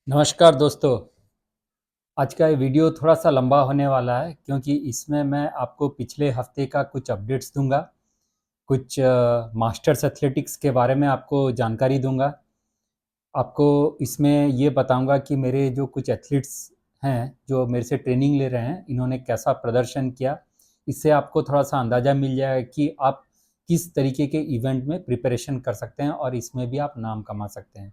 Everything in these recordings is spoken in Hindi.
नमस्कार दोस्तों। आज का ये वीडियो थोड़ा सा लंबा होने वाला है क्योंकि इसमें मैं आपको पिछले हफ्ते का कुछ अपडेट्स दूंगा। कुछ मास्टर्स एथलेटिक्स के बारे में आपको जानकारी दूंगा। आपको इसमें ये बताऊंगा कि मेरे जो कुछ एथलीट्स हैं जो मेरे से ट्रेनिंग ले रहे हैं, इन्होंने कैसा प्रदर्शन किया। इससे आपको थोड़ा सा अंदाज़ा मिल जाएगा कि आप किस तरीके के इवेंट में प्रिपरेशन कर सकते हैं और इसमें भी आप नाम कमा सकते हैं।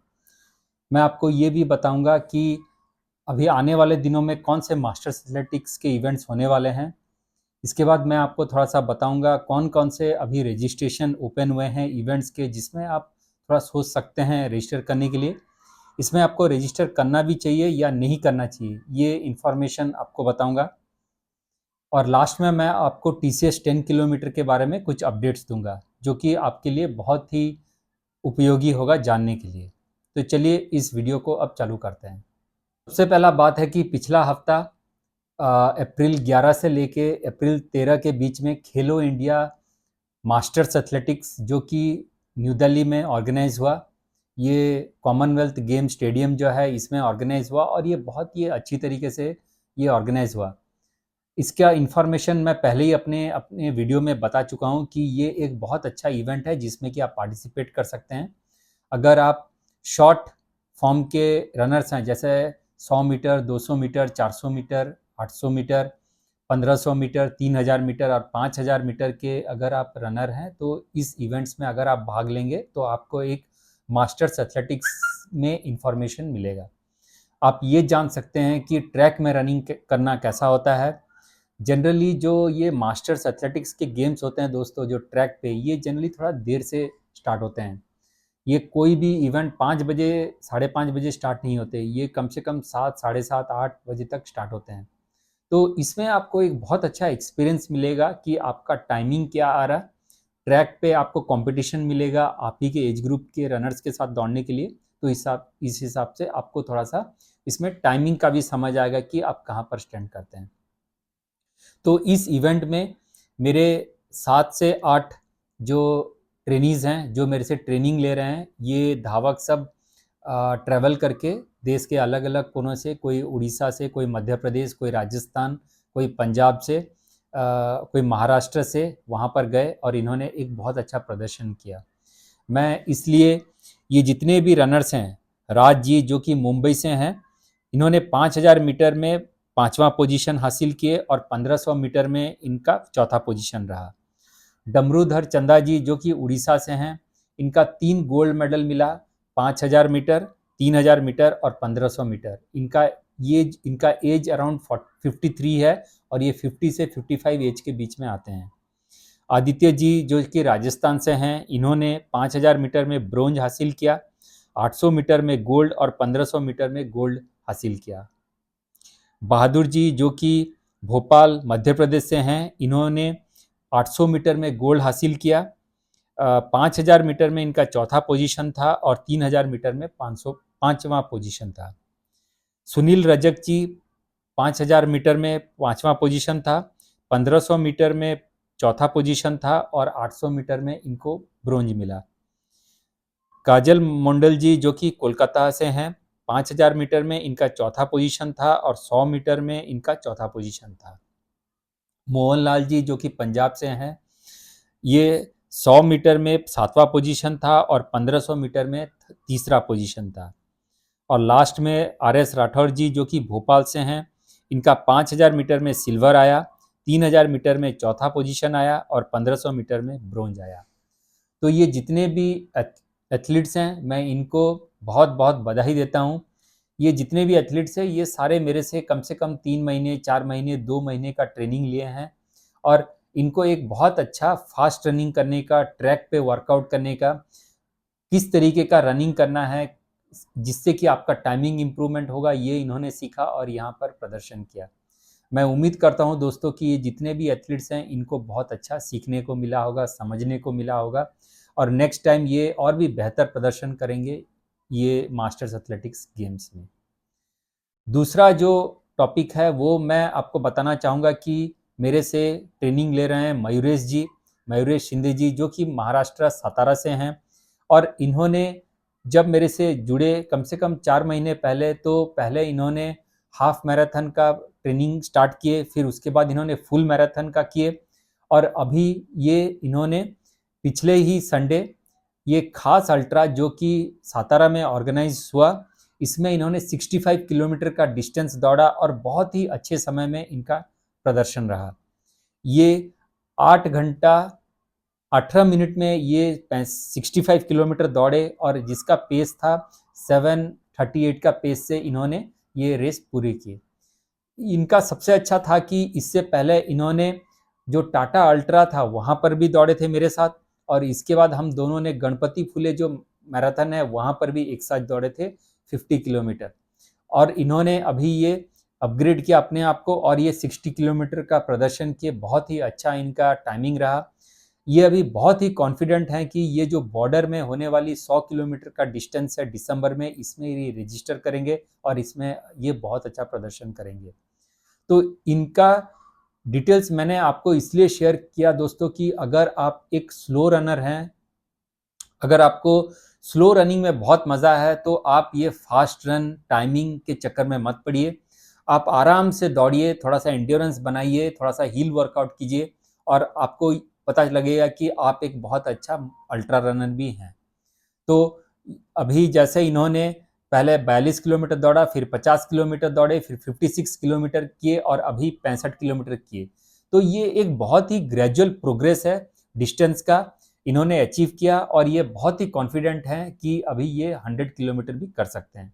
मैं आपको ये भी बताऊंगा कि अभी आने वाले दिनों में कौन से मास्टर्स एथलेटिक्स के इवेंट्स होने वाले हैं। इसके बाद मैं आपको थोड़ा सा बताऊंगा कौन कौन से अभी रजिस्ट्रेशन ओपन हुए हैं इवेंट्स के, जिसमें आप थोड़ा सोच सकते हैं रजिस्टर करने के लिए। इसमें आपको रजिस्टर करना भी चाहिए या नहीं करना चाहिए, ये इन्फॉर्मेशन आपको बताऊंगा। और लास्ट में मैं आपको TCS 10 किलोमीटर के बारे में कुछ अपडेट्स दूंगा, जो कि आपके लिए बहुत ही उपयोगी होगा जानने के लिए। तो चलिए इस वीडियो को अब चालू करते हैं। सबसे पहला बात है कि पिछला हफ्ता अप्रैल 11 से लेके अप्रैल 13 के बीच में खेलो इंडिया मास्टर्स एथलेटिक्स जो कि न्यू दिल्ली में ऑर्गेनाइज हुआ। ये कॉमनवेल्थ गेम स्टेडियम जो है इसमें ऑर्गेनाइज हुआ और ये बहुत ही अच्छी तरीके से ये ऑर्गेनाइज हुआ। इसका इन्फॉर्मेशन मैं पहले ही अपने अपने वीडियो में बता चुका हूँ कि ये एक बहुत अच्छा इवेंट है जिसमें कि आप पार्टिसिपेट कर सकते हैं। अगर आप शॉर्ट फॉर्म के रनर्स हैं, जैसे 100 metre, 200 metre, 400 metre, 800 metre, 1500 metre, 3000 metre और 5000 मीटर के अगर आप रनर हैं, तो इस इवेंट्स में अगर आप भाग लेंगे तो आपको एक मास्टर्स एथलेटिक्स में इंफॉर्मेशन मिलेगा। आप ये जान सकते हैं कि ट्रैक में रनिंग करना कैसा होता है। जनरली जो ये मास्टर्स एथलेटिक्स के गेम्स होते हैं दोस्तों, जो ट्रैक पे, ये जनरली थोड़ा देर से स्टार्ट होते हैं। ये कोई भी इवेंट 5 बजे, 5:30 बजे स्टार्ट नहीं होते। ये कम से कम 7, 7:30, 8 बजे तक स्टार्ट होते हैं। तो इसमें आपको एक बहुत अच्छा एक्सपीरियंस मिलेगा कि आपका टाइमिंग क्या आ रहा है। ट्रैक पे आपको कंपटीशन मिलेगा आप ही के एज ग्रुप के रनर्स के साथ दौड़ने के लिए। तो इस हिसाब से आपको थोड़ा सा इसमें टाइमिंग का भी समझ आएगा कि आप कहाँ पर स्टैंड करते हैं। तो इस इवेंट में मेरे 7 से 8 जो ट्रेनीज़ हैं, जो मेरे से ट्रेनिंग ले रहे हैं, ये धावक सब ट्रैवल करके देश के अलग अलग कोनों से, कोई उड़ीसा से, कोई मध्य प्रदेश, कोई राजस्थान, कोई पंजाब से, कोई महाराष्ट्र से वहाँ पर गए और इन्होंने एक बहुत अच्छा प्रदर्शन किया। मैं इसलिए ये जितने भी रनर्स हैं, राज जी जो कि मुंबई से हैं, इन्होंने 5000 मीटर में 5वां पोजीशन हासिल किए और 1500 मीटर में इनका चौथा पोजीशन रहा। डमरूधर चंदा जी जो कि उड़ीसा से हैं, इनका 3 गोल्ड मेडल मिला, 5000 मीटर, 3000 मीटर और 1500 मीटर। इनका एज अराउंड 53 है और ये 50 से 55 एज के बीच में आते हैं। आदित्य जी जो कि राजस्थान से हैं, इन्होंने 5000 मीटर में ब्रोंज हासिल किया, 800 मीटर में गोल्ड और 1500 मीटर में गोल्ड हासिल किया। बहादुर जी जो कि भोपाल मध्य प्रदेश से हैं, इन्होंने 800 मीटर में गोल्ड हासिल किया, 5000 मीटर में इनका चौथा पोजीशन था और 3000 मीटर में 505वां पोजीशन था। सुनील रजक जी 5000 मीटर में 5वां पोजीशन था, 1500 मीटर में चौथा पोजीशन था और 800 मीटर में इनको ब्रोंज मिला। काजल मंडल जी जो कि कोलकाता से हैं, 5000 मीटर में इनका चौथा पोजीशन था और 100 मीटर में इनका चौथा पोजीशन था। मोहनलाल जी जो कि पंजाब से हैं, ये 100 मीटर में 7वां पोजीशन था और 1500 मीटर में तीसरा पोजीशन था। और लास्ट में RS राठौर जी जो कि भोपाल से हैं, इनका 5000 मीटर में सिल्वर आया, 3000 मीटर में चौथा पोजीशन आया और 1500 मीटर में ब्रोंज आया। तो ये जितने भी एथलीट्स हैं, मैं इनको बहुत बहुत बधाई देता हूँ। ये जितने भी एथलीट्स हैं, ये सारे मेरे से कम 3 महीने, 4 महीने, 2 महीने का ट्रेनिंग लिए हैं और इनको एक बहुत अच्छा फास्ट रनिंग करने का, ट्रैक पे वर्कआउट करने का, किस तरीके का रनिंग करना है जिससे कि आपका टाइमिंग इम्प्रूवमेंट होगा, ये इन्होंने सीखा और यहाँ पर प्रदर्शन किया। मैं उम्मीद करता हूँ दोस्तों कि ये जितने भी एथलीट्स हैं, इनको बहुत अच्छा सीखने को मिला होगा, समझने को मिला होगा और नेक्स्ट टाइम ये और भी बेहतर प्रदर्शन करेंगे ये मास्टर्स एथलेटिक्स गेम्स में। दूसरा जो टॉपिक है वो मैं आपको बताना चाहूँगा कि मेरे से ट्रेनिंग ले रहे हैं मयूरेश शिंदे जी जो कि महाराष्ट्र सतारा से हैं और इन्होंने जब मेरे से जुड़े कम से कम 4 महीने पहले, तो पहले इन्होंने हाफ मैराथन का ट्रेनिंग स्टार्ट किए, फिर उसके बाद इन्होंने फुल मैराथन का किए, और अभी ये इन्होंने पिछले ही संडे ये खास अल्ट्रा जो कि सातारा में ऑर्गेनाइज हुआ, इसमें इन्होंने 65 किलोमीटर का डिस्टेंस दौड़ा और बहुत ही अच्छे समय में इनका प्रदर्शन रहा। ये 8 घंटा 18 मिनट में ये 65 किलोमीटर दौड़े, और जिसका पेस था 7:38 का पेस से इन्होंने ये रेस पूरी की। इनका सबसे अच्छा था कि इससे पहले इन्होंने जो टाटा अल्ट्रा था वहाँ पर भी दौड़े थे मेरे साथ, और इसके बाद हम दोनों ने गणपति फुले जो मैराथन है वहाँ पर भी एक साथ दौड़े थे 50 किलोमीटर, और इन्होंने अभी ये अपग्रेड किया अपने आप को और ये 60 किलोमीटर का प्रदर्शन किए। बहुत ही अच्छा इनका टाइमिंग रहा। ये अभी बहुत ही कॉन्फिडेंट हैं कि ये जो बॉर्डर में होने वाली 100 किलोमीटर का डिस्टेंस है दिसंबर में, इसमें ये रजिस्टर करेंगे और इसमें ये बहुत अच्छा प्रदर्शन करेंगे। तो इनका डिटेल्स मैंने आपको इसलिए शेयर किया दोस्तों कि अगर आप एक स्लो रनर हैं, अगर आपको स्लो रनिंग में बहुत मज़ा है, तो आप ये फास्ट रन टाइमिंग के चक्कर में मत पड़िए। आप आराम से दौड़िए, थोड़ा सा एंड्योरेंस बनाइए, थोड़ा सा हील वर्कआउट कीजिए, और आपको पता लगेगा कि आप एक बहुत अच्छा अल्ट्रा रनर भी हैं। तो अभी जैसे इन्होंने पहले 42 किलोमीटर दौड़ा, फिर 50 किलोमीटर दौड़े, फिर 56 किलोमीटर किए, और अभी 65 किलोमीटर किए। तो ये एक बहुत ही ग्रेजुअल प्रोग्रेस है डिस्टेंस का, इन्होंने अचीव किया, और ये बहुत ही कॉन्फिडेंट हैं कि अभी ये 100 किलोमीटर भी कर सकते हैं।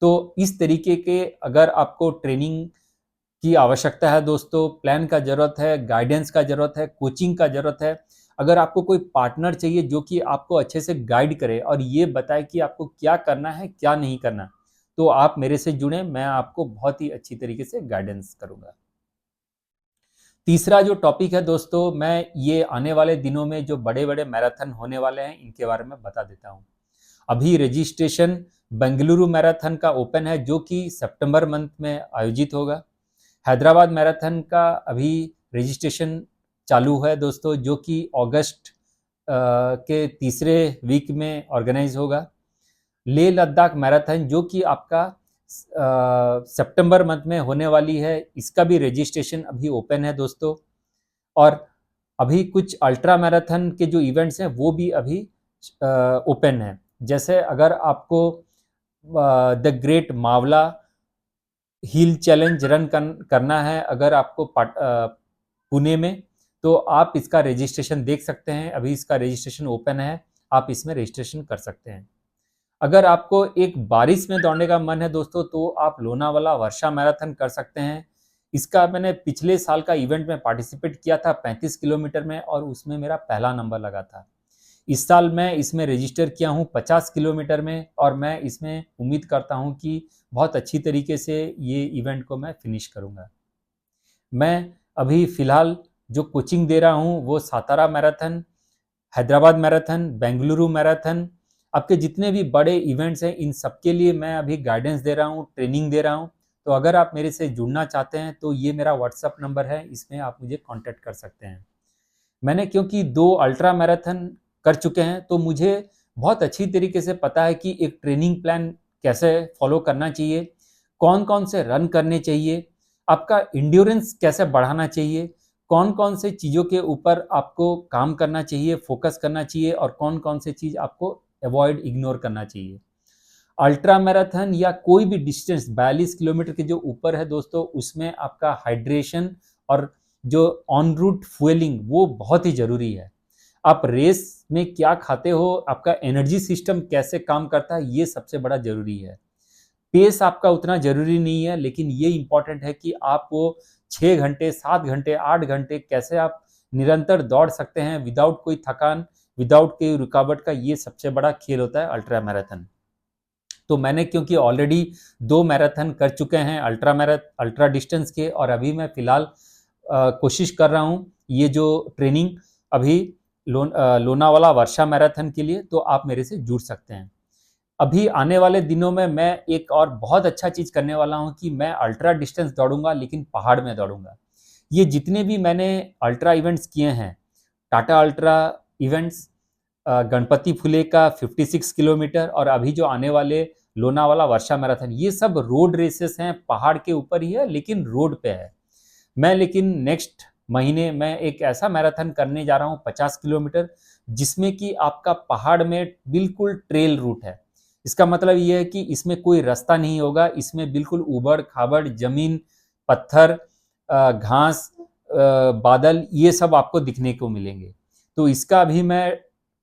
तो इस तरीके के अगर आपको ट्रेनिंग की आवश्यकता है दोस्तों, प्लान का ज़रूरत है, गाइडेंस का ज़रूरत है, कोचिंग का ज़रूरत है, अगर आपको कोई पार्टनर चाहिए जो कि आपको अच्छे से गाइड करे और ये बताए कि आपको क्या करना है, क्या नहीं करना, तो आप मेरे से जुड़ें, मैं आपको बहुत ही अच्छी तरीके से गाइडेंस करूँगा। तीसरा जो टॉपिक है दोस्तों, मैं ये आने वाले दिनों में जो बड़े-बड़े मैराथन होने वाले हैं, इनके बारे में बता देता हूँ। अभी रजिस्ट्रेशन बेंगलुरु मैराथन का ओपन है, जो कि सितंबर मंथ में आयोजित होगा। हैदराबाद मैराथन का अभी रजिस्ट्रेशन चालू है दोस्तों, जो कि अगस्त के तीसरे वीक में ऑर्गेनाइज होगा। लेह लद्दाख मैराथन जो कि आपका सितंबर मंथ में होने वाली है, इसका भी रजिस्ट्रेशन अभी ओपन है दोस्तों। और अभी कुछ अल्ट्रा मैराथन के जो इवेंट्स हैं वो भी अभी ओपन है। जैसे अगर आपको the great Mavala hill challenge run करना है अगर आपको पुणे में, तो आप इसका रजिस्ट्रेशन देख सकते हैं। अभी इसका रजिस्ट्रेशन ओपन है, आप इसमें रजिस्ट्रेशन कर सकते हैं। अगर आपको एक बारिश में दौड़ने का मन है दोस्तों, तो आप लोनावाला वर्षा मैराथन कर सकते हैं। इसका मैंने पिछले साल का इवेंट में पार्टिसिपेट किया था 35 किलोमीटर में, और उसमें मेरा पहला नंबर लगा था। इस साल मैं इसमें रजिस्टर किया हूँ 50 किलोमीटर में, और मैं इसमें उम्मीद करता हूँ कि बहुत अच्छी तरीके से ये इवेंट को मैं फिनिश करूँगा। मैं अभी फ़िलहाल जो कोचिंग दे रहा हूँ वो Satara marathon, Hyderabad marathon, Bengaluru marathon, आपके जितने भी बड़े इवेंट्स हैं इन सब के लिए मैं अभी गाइडेंस दे रहा हूँ, ट्रेनिंग दे रहा हूँ। तो अगर आप मेरे से जुड़ना चाहते हैं तो ये मेरा व्हाट्सएप नंबर है, इसमें आप मुझे कॉन्टैक्ट कर सकते हैं। मैंने क्योंकि 2 अल्ट्रा मैराथन कर चुके हैं, तो मुझे बहुत अच्छी तरीके से पता है कि एक ट्रेनिंग प्लान कैसे फॉलो करना चाहिए, कौन-कौन से रन करने चाहिए, आपका एंड्योरेंस कैसे बढ़ाना चाहिए, कौन-कौन से चीज़ों के ऊपर आपको काम करना चाहिए, फोकस करना चाहिए, और कौन-कौन से चीज़ आपको अवॉइड इग्नोर करना चाहिए। अल्ट्रा मैराथन या कोई भी डिस्टेंस 42 किलोमीटर के जो ऊपर है दोस्तों, उसमें आपका हाइड्रेशन और जो ऑन रूट फ्यूलिंग वो बहुत ही ज़रूरी है। आप रेस में क्या खाते हो, आपका एनर्जी सिस्टम कैसे काम करता है, ये सबसे बड़ा ज़रूरी है। पेस आपका उतना ज़रूरी नहीं है, लेकिन ये इम्पॉर्टेंट है कि आप वो 6 घंटे, 7 घंटे, 8 घंटे कैसे आप निरंतर दौड़ सकते हैं विदाउट कोई थकान, विदाउट कोई रुकावट का, ये सबसे बड़ा खेल होता है अल्ट्रा मैराथन। तो मैंने क्योंकि ऑलरेडी 2 मैराथन कर चुके हैं अल्ट्रा डिस्टेंस के, और अभी मैं फ़िलहाल कोशिश कर रहा हूँ ये जो ट्रेनिंग अभी लोनावाला वर्षा मैराथन के लिए, तो आप मेरे से जुड़ सकते हैं। अभी आने वाले दिनों में मैं एक और बहुत अच्छा चीज़ करने वाला हूँ कि मैं अल्ट्रा डिस्टेंस दौड़ूंगा, लेकिन पहाड़ में दौड़ूंगा। ये जितने भी मैंने अल्ट्रा इवेंट्स किए हैं, टाटा अल्ट्रा इवेंट्स, गणपति फुले का 56 किलोमीटर और अभी जो आने वाले लोनावाला वर्षा मैराथन, ये सब रोड रेसेस हैं, पहाड़ के ऊपर ही है लेकिन रोड पे है। मैं लेकिन नेक्स्ट महीने मैं एक ऐसा मैराथन करने जा रहा हूँ 50 किलोमीटर, जिसमें कि आपका पहाड़ में बिल्कुल ट्रेल रूट है। इसका मतलब ये है कि इसमें कोई रास्ता नहीं होगा, इसमें बिल्कुल ऊबड़ खाबड़ जमीन, पत्थर, घास, बादल, ये सब आपको दिखने को मिलेंगे। तो इसका भी मैं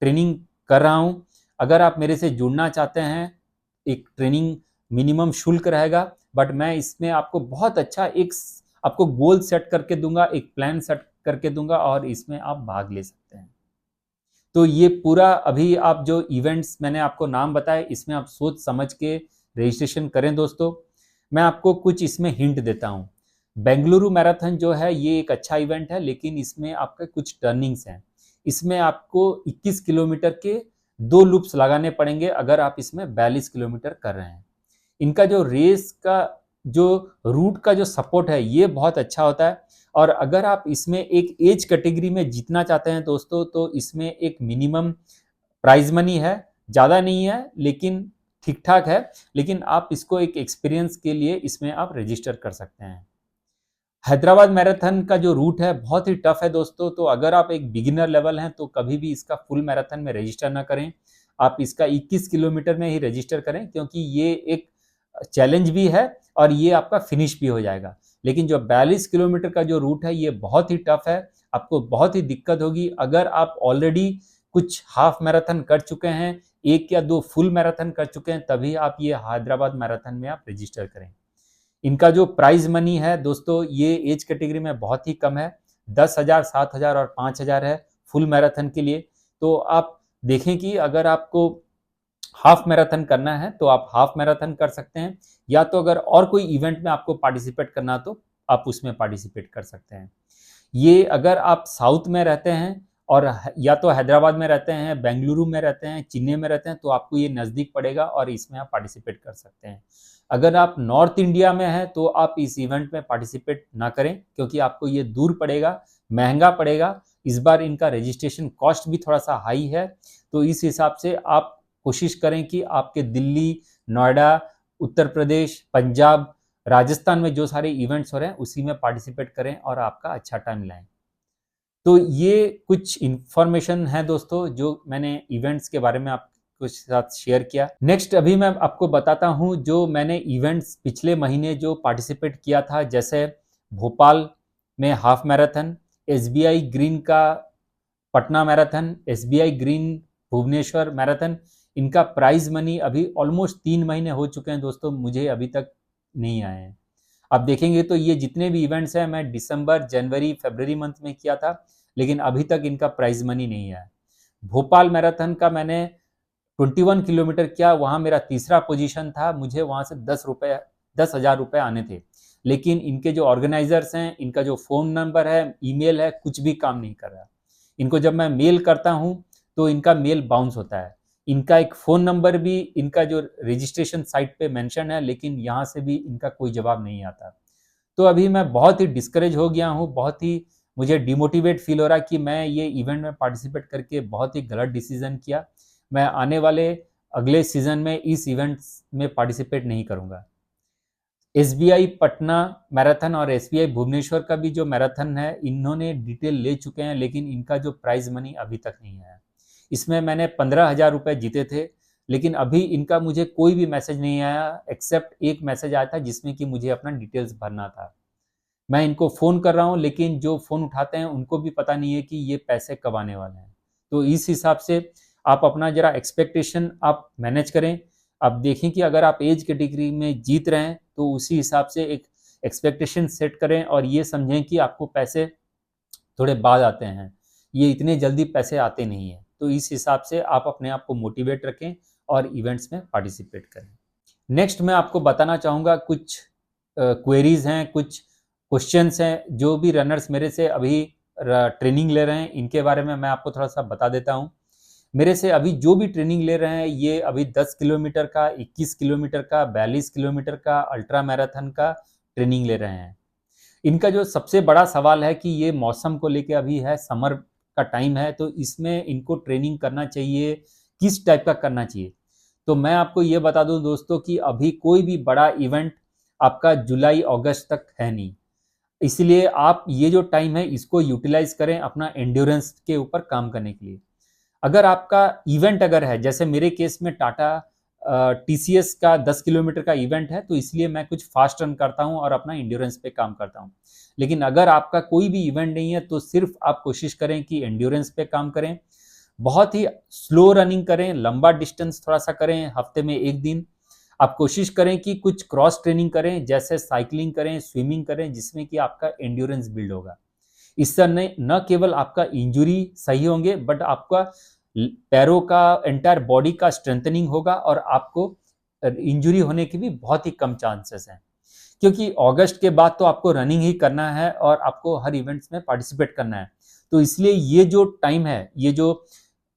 ट्रेनिंग कर रहा हूँ। अगर आप मेरे से जुड़ना चाहते हैं, एक ट्रेनिंग मिनिमम शुल्क रहेगा, बट मैं इसमें आपको बहुत अच्छा एक आपको गोल सेट करके दूंगा, एक प्लान सेट करके दूंगा और इसमें आप भाग ले सकते हैं। तो ये पूरा अभी आप जो इवेंट्स मैंने आपको नाम बताए, इसमें आप सोच समझ के रजिस्ट्रेशन करें दोस्तों। मैं आपको कुछ इसमें हिंट देता हूँ। बेंगलुरु मैराथन जो है ये एक अच्छा इवेंट है, लेकिन इसमें आपके कुछ टर्निंग्स हैं। इसमें आपको 21 किलोमीटर के 2 लूप्स लगाने पड़ेंगे अगर आप इसमें 42 किलोमीटर कर रहे हैं। इनका जो रेस का जो रूट का जो सपोर्ट है ये बहुत अच्छा होता है। और अगर आप इसमें एक एज कैटेगरी में जीतना चाहते हैं दोस्तों, तो इसमें एक मिनिमम प्राइज मनी है, ज़्यादा नहीं है लेकिन ठीक ठाक है। लेकिन आप इसको एक एक्सपीरियंस के लिए इसमें आप रजिस्टर कर सकते हैं। हैदराबाद मैराथन का जो रूट है बहुत ही टफ है दोस्तों, तो अगर आप एक बिगिनर लेवल हैं तो कभी भी इसका फुल मैराथन में रजिस्टर ना करें। आप इसका 21 किलोमीटर में ही रजिस्टर करें, क्योंकि ये एक चैलेंज भी है और ये आपका फिनिश भी हो जाएगा। लेकिन जो 42 किलोमीटर का जो रूट है ये बहुत ही टफ है, आपको बहुत ही दिक्कत होगी। अगर आप ऑलरेडी कुछ हाफ मैराथन कर चुके हैं, 1 या 2 फुल मैराथन कर चुके हैं, तभी आप ये हैदराबाद मैराथन में आप रजिस्टर करें। इनका जो प्राइज मनी है दोस्तों, ये एज कैटेगरी में बहुत ही कम है, 10,000, 7,000 और 5,000 है फुल मैराथन के लिए। तो आप देखें कि अगर आपको हाफ मैराथन करना है तो आप हाफ मैराथन कर सकते हैं, या तो अगर और कोई इवेंट में आपको पार्टिसिपेट करना तो आप उसमें पार्टिसिपेट कर सकते हैं। ये अगर आप साउथ में रहते हैं और या तो हैदराबाद में रहते हैं, बेंगलुरु में रहते हैं, चेन्नई में रहते हैं, तो आपको ये नज़दीक पड़ेगा और इसमें आप पार्टिसिपेट कर सकते हैं। अगर आप नॉर्थ इंडिया में हैं तो आप इस इवेंट में पार्टिसिपेट ना करें, क्योंकि आपको ये दूर पड़ेगा, महंगा पड़ेगा। इस बार इनका रजिस्ट्रेशन कॉस्ट भी थोड़ा सा हाई है, तो इस हिसाब से आप कोशिश करें कि आपके दिल्ली, नोएडा, उत्तर प्रदेश, पंजाब, राजस्थान में जो सारे इवेंट्स हो रहे हैं उसी में पार्टिसिपेट करें और आपका अच्छा टाइम लाएं। तो ये कुछ इन्फॉर्मेशन है दोस्तों जो मैंने इवेंट्स के बारे में आपके साथ शेयर किया। नेक्स्ट अभी मैं आपको बताता हूँ जो मैंने इवेंट्स पिछले महीने जो पार्टिसिपेट किया था, जैसे भोपाल में हाफ मैराथन, एसबीआई ग्रीन का Patna marathon, SBI green Bhubaneswar marathon. इनका प्राइज मनी अभी ऑलमोस्ट 3 महीने हो चुके हैं दोस्तों, मुझे अभी तक नहीं आए हैं। आप देखेंगे तो ये जितने भी इवेंट्स हैं मैं दिसंबर, जनवरी, फरवरी मंथ में किया था, लेकिन अभी तक इनका प्राइज मनी नहीं आया। भोपाल मैराथन का मैंने 21 किलोमीटर किया, वहाँ मेरा तीसरा पोजीशन था, मुझे वहाँ से 10,000 रुपये आने थे। लेकिन इनके जो ऑर्गेनाइजर्स हैं, इनका जो फ़ोन नंबर है, ईमेल है, कुछ भी काम नहीं कर रहा। इनको जब मैं मेल करता हूँ तो इनका मेल बाउंस होता है। इनका एक फ़ोन नंबर भी इनका जो रजिस्ट्रेशन साइट पे मेंशन है, लेकिन यहाँ से भी इनका कोई जवाब नहीं आता। तो अभी मैं बहुत ही डिस्करेज हो गया हूँ, बहुत ही मुझे डिमोटिवेट फील हो रहा है कि मैं ये इवेंट में पार्टिसिपेट करके बहुत ही गलत डिसीजन किया। मैं आने वाले अगले सीजन में इस इवेंट्स में पार्टिसिपेट नहीं करूँगा। एसबीआई पटना मैराथन और एसबीआई भुवनेश्वर का भी जो मैराथन है, इन्होंने डिटेल ले चुके हैं, लेकिन इनका जो प्राइज मनी अभी तक नहीं आया। इसमें मैंने 15,000 रुपये जीते थे, लेकिन अभी इनका मुझे कोई भी मैसेज नहीं आया, एक्सेप्ट एक मैसेज आया था जिसमें कि मुझे अपना डिटेल्स भरना था। मैं इनको फ़ोन कर रहा हूँ, लेकिन जो फ़ोन उठाते हैं उनको भी पता नहीं है कि ये पैसे कब आने वाले हैं। तो इस हिसाब से आप अपना ज़रा एक्सपेक्टेशन आप मैनेज करें। आप देखें कि अगर आप एज कैटेगरी में जीत रहे हैं तो उसी हिसाब से एक एक्सपेक्टेशन सेट करें और ये समझें कि आपको पैसे थोड़े बाद आते हैं, ये इतने जल्दी पैसे आते नहीं हैं। तो इस हिसाब से आप अपने आप को मोटिवेट रखें और इवेंट्स में पार्टिसिपेट करें। नेक्स्ट मैं आपको बताना चाहूँगा कुछ क्वेरीज हैं, कुछ क्वेश्चंस हैं, जो भी रनर्स मेरे से अभी ट्रेनिंग ले रहे हैं इनके बारे में मैं आपको थोड़ा सा बता देता हूँ। मेरे से अभी जो भी ट्रेनिंग ले रहे हैं ये अभी 10 किलोमीटर का, 21 किलोमीटर का, 42 किलोमीटर का, अल्ट्रा मैराथन का ट्रेनिंग ले रहे हैं। इनका जो सबसे बड़ा सवाल है कि ये मौसम को लेके अभी है समर का टाइम है, तो इसमें इनको ट्रेनिंग करना चाहिए, किस टाइप का करना चाहिए। तो मैं आपको ये बता दूं दोस्तों कि अभी कोई भी बड़ा इवेंट आपका जुलाई अगस्त तक है नहीं, इसलिए आप ये जो टाइम है इसको यूटिलाइज करें अपना एंड्योरेंस के ऊपर काम करने के लिए। अगर आपका इवेंट अगर है, जैसे मेरे केस में टाटा टीसीएस का 10 किलोमीटर का इवेंट है, तो इसलिए मैं कुछ फास्ट रन करता हूं और अपना इंड्योरेंस पे काम करता हूं। लेकिन अगर आपका कोई भी इवेंट नहीं है तो सिर्फ आप कोशिश करें कि एंड्योरेंस पे काम करें, बहुत ही स्लो रनिंग करें, लंबा डिस्टेंस थोड़ा सा करें, हफ्ते में एक दिन आप कोशिश करें कि कुछ क्रॉस ट्रेनिंग करें, जैसे साइकिलिंग करें, स्विमिंग करें, जिसमें कि आपका एंड्योरेंस बिल्ड होगा। इससे न केवल आपका इंजुरी सही होंगे, बट आपका पैरों का एंटायर बॉडी का स्ट्रेंथनिंग होगा और आपको इंजुरी होने की भी बहुत ही कम चांसेस हैं, क्योंकि अगस्त के बाद तो आपको रनिंग ही करना है और आपको हर इवेंट्स में पार्टिसिपेट करना है। तो इसलिए ये जो टाइम है, ये जो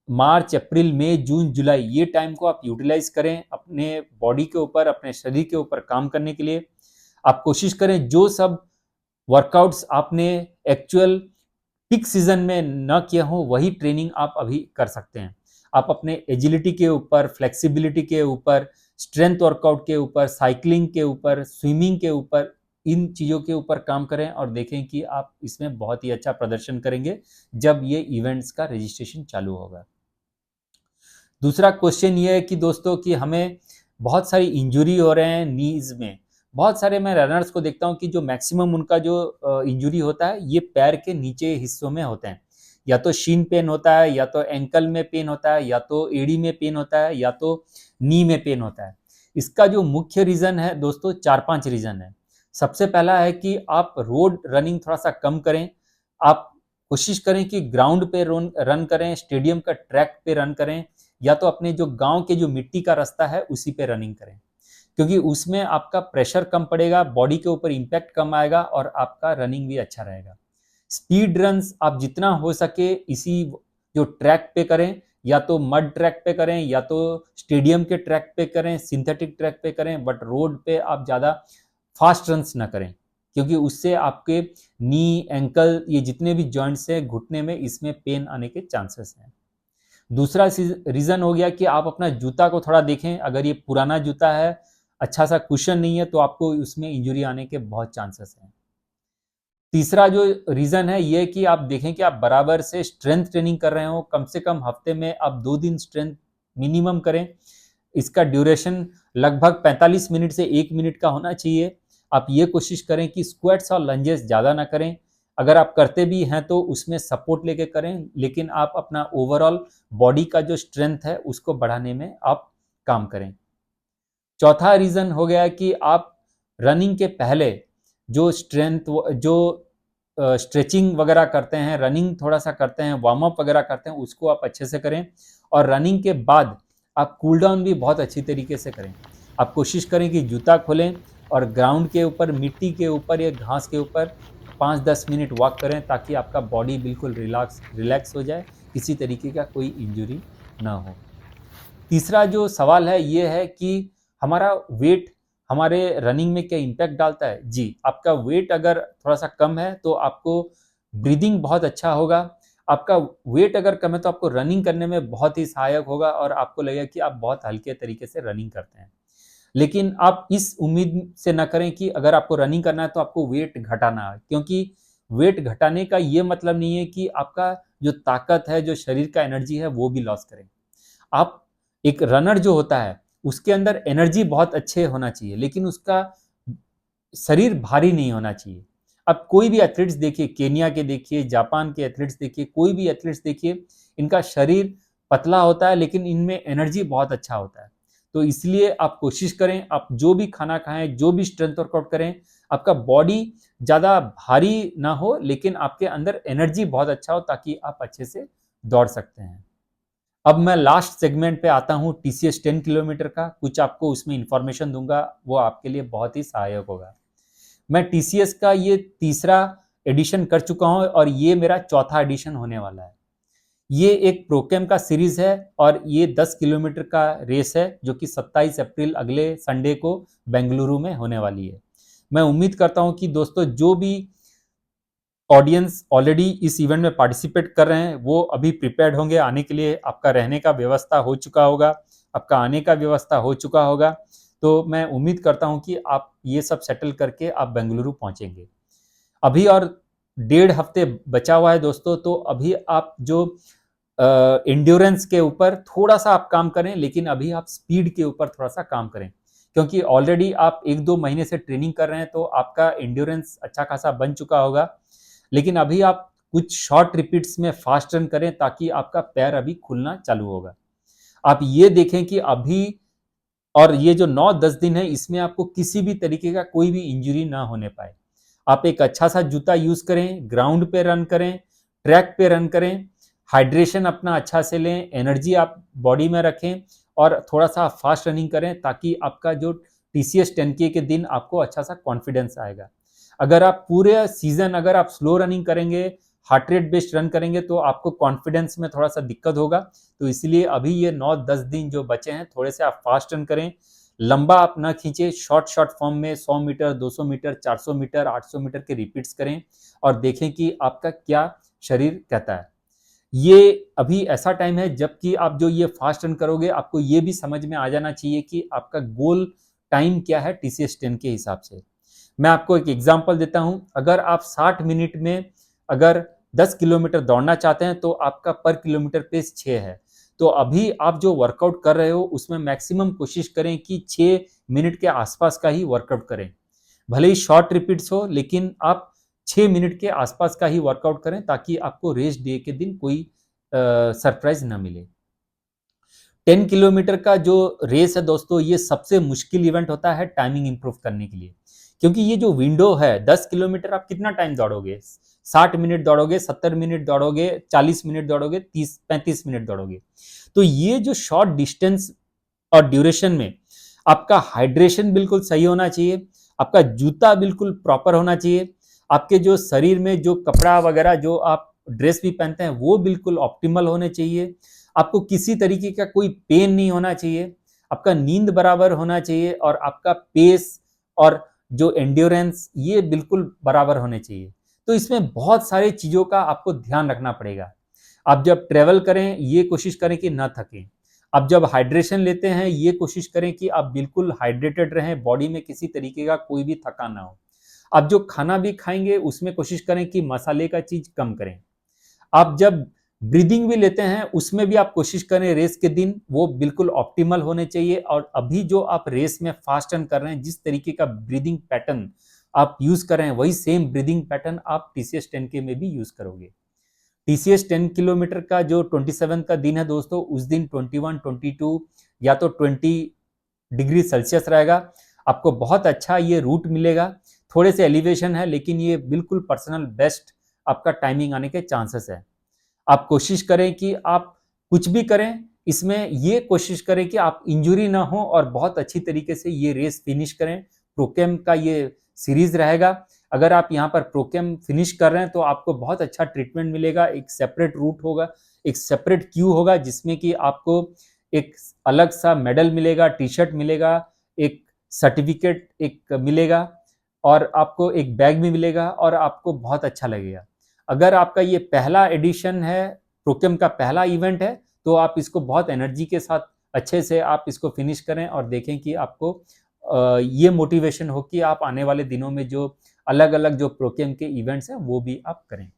मार्च, अप्रैल, मई, जून, जुलाई, ये टाइम को आप यूटिलाइज करें अपने बॉडी के ऊपर, अपने शरीर के ऊपर काम करने के लिए। आप कोशिश करें जो सब वर्कआउट्स आपने एक्चुअल पीक सीजन में न किया हो वही ट्रेनिंग आप अभी कर सकते हैं। आप अपने एजिलिटी के ऊपर, फ्लेक्सिबिलिटी के ऊपर, स्ट्रेंथ वर्कआउट के ऊपर, साइकिलिंग के ऊपर, स्विमिंग के ऊपर, इन चीज़ों के ऊपर काम करें और देखें कि आप इसमें बहुत ही अच्छा प्रदर्शन करेंगे जब ये इवेंट्स का रजिस्ट्रेशन चालू होगा। दूसरा क्वेश्चन ये है कि दोस्तों कि हमें बहुत सारी इंजुरी हो रहे हैं नीज में। बहुत सारे मैं रनर्स को देखता हूं कि जो मैक्सिमम उनका जो इंजुरी होता है ये पैर के नीचे हिस्सों में होते हैं। या तो शीन पेन होता है, या तो एंकल में पेन होता है, या तो एड़ी में पेन होता है, या तो नी में पेन होता है। इसका जो मुख्य रीजन है दोस्तों, 4-5 रीजन है। सबसे पहला है कि आप रोड रनिंग थोड़ा सा कम करें। आप कोशिश करें कि ग्राउंड पे रन करें, स्टेडियम का ट्रैक पे रन करें, या तो अपने जो गांव के जो मिट्टी का रास्ता है उसी पे रनिंग करें, क्योंकि उसमें आपका प्रेशर कम पड़ेगा, बॉडी के ऊपर इंपैक्ट कम आएगा और आपका रनिंग भी अच्छा रहेगा। स्पीड रन्स आप जितना हो सके इसी जो ट्रैक पे करें, या तो मड ट्रैक पे करें, या तो स्टेडियम के ट्रैक पे करें, सिंथेटिक ट्रैक पे करें, बट रोड पे आप ज़्यादा फास्ट रन्स ना करें, क्योंकि उससे आपके नी, एंकल, ये जितने भी जॉइंट्स हैं घुटने में, इसमें पेन आने के चांसेस हैं। दूसरा रीजन हो गया कि आप अपना जूता को थोड़ा देखें। अगर ये पुराना जूता है, अच्छा सा कुशन नहीं है, तो आपको उसमें इंजुरी आने के बहुत चांसेस हैं। तीसरा जो रीजन है ये कि आप देखें कि आप बराबर से स्ट्रेंथ ट्रेनिंग कर रहे हो, कम से कम हफ्ते में आप 2 दिन स्ट्रेंथ मिनिमम करें। इसका ड्यूरेशन लगभग 45 मिनट से 1 मिनट का होना चाहिए। आप ये कोशिश करें कि स्क्वाट्स और लंजेस ज़्यादा ना करें। अगर आप करते भी हैं तो उसमें सपोर्ट लेके करें, लेकिन आप अपना ओवरऑल बॉडी का जो स्ट्रेंथ है उसको बढ़ाने में आप काम करें। चौथा रीज़न हो गया कि आप रनिंग के पहले जो स्ट्रेचिंग वगैरह करते हैं, रनिंग थोड़ा सा करते हैं, वार्म अप वगैरह करते हैं, उसको आप अच्छे से करें। और रनिंग के बाद आप कूल डाउन भी बहुत अच्छी तरीके से करें। आप कोशिश करें कि जूता खोलें और ग्राउंड के ऊपर, मिट्टी के ऊपर या घास के ऊपर 5-10 मिनट वॉक करें, ताकि आपका बॉडी बिल्कुल रिलैक्स हो जाए, किसी तरीके का कोई इंजरी ना हो। तीसरा जो सवाल है ये है कि हमारा वेट हमारे रनिंग में क्या इम्पैक्ट डालता है? जी, आपका वेट अगर थोड़ा सा कम है तो आपको ब्रीदिंग बहुत अच्छा होगा। आपका वेट अगर कम है तो आपको रनिंग करने में बहुत ही सहायक होगा और आपको लगेगा कि आप बहुत हल्के तरीके से रनिंग करते हैं। लेकिन आप इस उम्मीद से ना करें कि अगर आपको रनिंग करना है तो आपको वेट घटाना है, क्योंकि वेट घटाने का ये मतलब नहीं है कि आपका जो ताकत है, जो शरीर का एनर्जी है, वो भी लॉस करें। आप एक रनर जो होता है उसके अंदर एनर्जी बहुत अच्छे होना चाहिए, लेकिन उसका शरीर भारी नहीं होना चाहिए। अब कोई भी एथलीट्स देखिए, केनिया के देखिए, जापान के एथलीट्स देखिए, कोई भी एथलीट्स देखिए, इनका शरीर पतला होता है लेकिन इनमें एनर्जी बहुत अच्छा होता है। तो इसलिए आप कोशिश करें, आप जो भी खाना खाएं, जो भी स्ट्रेंथ वर्कआउट करें, आपका बॉडी ज़्यादा भारी ना हो लेकिन आपके अंदर एनर्जी बहुत अच्छा हो, ताकि आप अच्छे से दौड़ सकते हैं। अब मैं लास्ट सेगमेंट पे आता हूँ, टीसीएस 10 किलोमीटर का कुछ आपको उसमें इंफॉर्मेशन दूंगा, वो आपके लिए बहुत ही सहायक होगा। मैं टीसीएस का ये तीसरा एडिशन कर चुका हूँ और ये मेरा चौथा एडिशन होने वाला है। ये एक प्रोकेम का सीरीज है और ये 10 किलोमीटर का रेस है, जो कि 27 अप्रैल अगले संडे को बेंगलुरु में होने वाली है। मैं उम्मीद करता हूँ कि दोस्तों जो भी ऑडियंस ऑलरेडी इस इवेंट में पार्टिसिपेट कर रहे हैं, वो अभी प्रिपेयर्ड होंगे आने के लिए। आपका रहने का व्यवस्था हो चुका होगा, आपका आने का व्यवस्था हो चुका होगा। तो मैं उम्मीद करता हूं कि आप ये सब सेटल करके आप बेंगलुरु पहुंचेंगे। अभी और 1.5 हफ्ते बचा हुआ है दोस्तों, तो अभी आप जो एंड्योरेंस के ऊपर थोड़ा सा आप काम करें, लेकिन अभी आप स्पीड के ऊपर थोड़ा सा काम करें, क्योंकि ऑलरेडी आप 1-2 महीने से ट्रेनिंग कर रहे हैं, तो आपका एंड्योरेंस अच्छा खासा बन चुका होगा। लेकिन अभी आप कुछ शॉर्ट रिपीट्स में फास्ट रन करें, ताकि आपका पैर अभी खुलना चालू होगा। आप ये देखें कि अभी और ये जो 9-10 दिन है, इसमें आपको किसी भी तरीके का कोई भी इंजरी ना होने पाए। आप एक अच्छा सा जूता यूज करें, ग्राउंड पे रन करें, ट्रैक पे रन करें, हाइड्रेशन अपना अच्छा से लें, एनर्जी आप बॉडी में रखें और थोड़ा सा फास्ट रनिंग करें, ताकि आपका जो TCS 10K के दिन आपको अच्छा सा कॉन्फिडेंस आएगा। अगर आप पूरे सीजन अगर आप स्लो रनिंग करेंगे, हार्ट रेट बेस्ड रन करेंगे, तो आपको कॉन्फिडेंस में थोड़ा सा दिक्कत होगा। तो इसलिए अभी ये 9-10 दिन जो बचे हैं, थोड़े से आप फास्ट रन करें, लंबा आप ना खींचे, शॉर्ट फॉर्म में 100 मीटर, 200 मीटर, 400 मीटर, 800 मीटर के रिपीट्स करें और देखें कि आपका क्या शरीर कहता है। ये अभी ऐसा टाइम है जबकि आप जो ये फास्ट रन करोगे, आपको ये भी समझ में आ जाना चाहिए कि आपका गोल टाइम क्या है TCS 10 के हिसाब से। मैं आपको एक एग्जांपल देता हूं। अगर आप 60 मिनट में अगर 10 किलोमीटर दौड़ना चाहते हैं, तो आपका पर किलोमीटर पेस 6 है। तो अभी आप जो वर्कआउट कर रहे हो, उसमें मैक्सिमम कोशिश करें कि 6 मिनट के आसपास का ही वर्कआउट करें। भले ही शॉर्ट रिपीट्स हो, लेकिन आप 6 मिनट के आसपास का ही वर्कआउट करें, ताकि आपको रेस डे के दिन कोई सरप्राइज ना मिले। 10 किलोमीटर का जो रेस है दोस्तों, ये सबसे मुश्किल इवेंट होता है टाइमिंग इंप्रूव करने के लिए, क्योंकि ये जो विंडो है 10 किलोमीटर, आप कितना टाइम दौड़ोगे? 60 मिनट दौड़ोगे, 70 मिनट दौड़ोगे, 40 मिनट दौड़ोगे, 30-35 मिनट दौड़ोगे। तो ये जो शॉर्ट डिस्टेंस और ड्यूरेशन में आपका हाइड्रेशन बिल्कुल सही होना चाहिए, आपका जूता बिल्कुल प्रॉपर होना चाहिए, आपके जो शरीर में जो कपड़ा वगैरह जो आप ड्रेस भी पहनते हैं, वो बिल्कुल ऑप्टिमल होने चाहिए। आपको किसी तरीके का कोई पेन नहीं होना चाहिए, आपका नींद बराबर होना चाहिए और आपका पेस और जो एंड्योरेंस, ये बिल्कुल बराबर होने चाहिए। तो इसमें बहुत सारी चीज़ों का आपको ध्यान रखना पड़ेगा। आप जब ट्रेवल करें, ये कोशिश करें कि ना थकें। आप जब हाइड्रेशन लेते हैं, ये कोशिश करें कि आप बिल्कुल हाइड्रेटेड रहें, बॉडी में किसी तरीके का कोई भी थकान ना हो। आप जो खाना भी खाएंगे, उसमें कोशिश करें कि मसाले का चीज़ कम करें। आप जब ब्रीदिंग भी लेते हैं, उसमें भी आप कोशिश करें रेस के दिन वो बिल्कुल ऑप्टिमल होने चाहिए। और अभी जो आप रेस में फास्ट रन कर रहे हैं, जिस तरीके का ब्रीदिंग पैटर्न आप यूज कर रहे हैं, वही सेम ब्रीदिंग पैटर्न आप TCS 10K में भी यूज करोगे। TCS 10 किलोमीटर का जो 27 का दिन है दोस्तों, उस दिन 21, 22 या तो 20 डिग्री सेल्सियस रहेगा। आपको बहुत अच्छा ये रूट मिलेगा। थोड़े से एलिवेशन है, लेकिन ये बिल्कुल पर्सनल बेस्ट आपका टाइमिंग आने के चांसेस है। आप कोशिश करें कि आप कुछ भी करें, इसमें ये कोशिश करें कि आप इंजरी ना हो और बहुत अच्छी तरीके से ये रेस फिनिश करें। प्रोकेम का ये सीरीज रहेगा। अगर आप यहाँ पर प्रोकेम फिनिश कर रहे हैं, तो आपको बहुत अच्छा ट्रीटमेंट मिलेगा। एक सेपरेट रूट होगा, एक सेपरेट क्यू होगा, जिसमें कि आपको एक अलग सा मेडल मिलेगा, टी-शर्ट मिलेगा, एक सर्टिफिकेट एक मिलेगा और आपको एक बैग भी मिलेगा और आपको बहुत अच्छा लगेगा। अगर आपका ये पहला एडिशन है, प्रोकेम का पहला इवेंट है, तो आप इसको बहुत एनर्जी के साथ अच्छे से आप इसको फिनिश करें और देखें कि आपको ये मोटिवेशन हो कि आप आने वाले दिनों में जो अलग अलग जो प्रोकेम के इवेंट्स हैं, वो भी आप करें।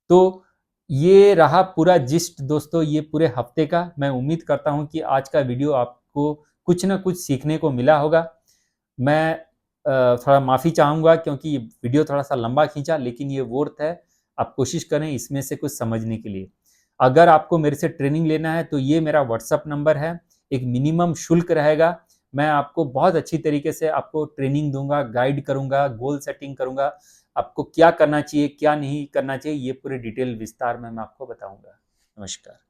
तो ये रहा पूरा जिस्ट दोस्तों, ये पूरे हफ्ते का। मैं उम्मीद करता हूँ कि आज का वीडियो आपको कुछ ना कुछ सीखने को मिला होगा। मैं थोड़ा माफ़ी चाहूँगा, क्योंकि ये वीडियो थोड़ा सा लंबा खींचा, लेकिन ये वर्थ है। आप कोशिश करें इसमें से कुछ समझने के लिए। अगर आपको मेरे से ट्रेनिंग लेना है, तो ये मेरा व्हाट्सअप नंबर है। एक मिनिमम शुल्क रहेगा। मैं आपको बहुत अच्छी तरीके से आपको ट्रेनिंग दूंगा, गाइड करूंगा, गोल सेटिंग करूंगा। आपको क्या करना चाहिए, क्या नहीं करना चाहिए, ये पूरे डिटेल विस्तार में मैं आपको बताऊंगा। नमस्कार।